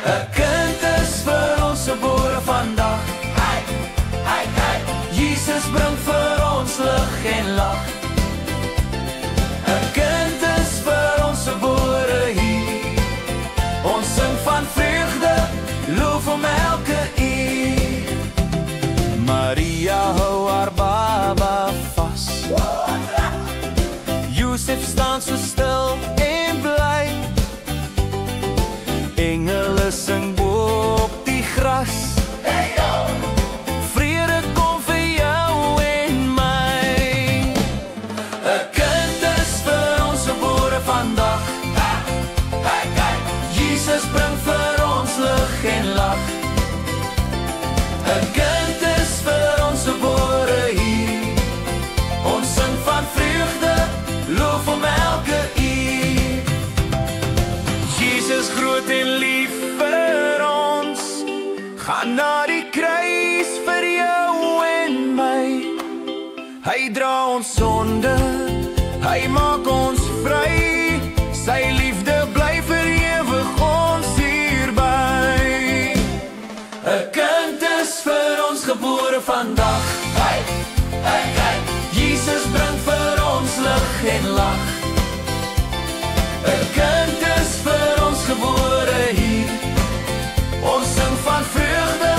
'n kind is vir ons gebore vandag. Hey, hey, hey. Jesus bring vir ons lig en lag. 'n kind is vir ons gebore hier. Ons sing van vreugde, loof hom elke uur. Maria hou haar baba vas. Josef staan so stil en bly. Engele sing bo op die gras. Hey, yo. Vrede kom vir jou en my. 'n kind is vir ons gebore vandag. Hey, hey. Jesus bring vir ons lig en lag. 'n kind is vir ons gebore hier. Ons sing van vreugde, loof hom elke uur. Jesus groot en lief vir ons, gaan na die kruis vir jou en my. Hy dra ons sonde, hy maak ons vry. Sy liefde bly vir ewig ons hierby. 'n kind is vir ons gebore vandag. Hey, hey, hey. Jesus bring vir ons lig en lag. 'n kind is vir ons gebore hier. Ons sing van vreugde,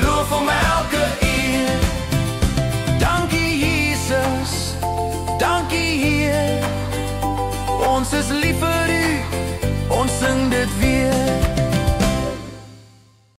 loof hom elke uur. Dankie Jesus, dankie Heer. Ons is lief vir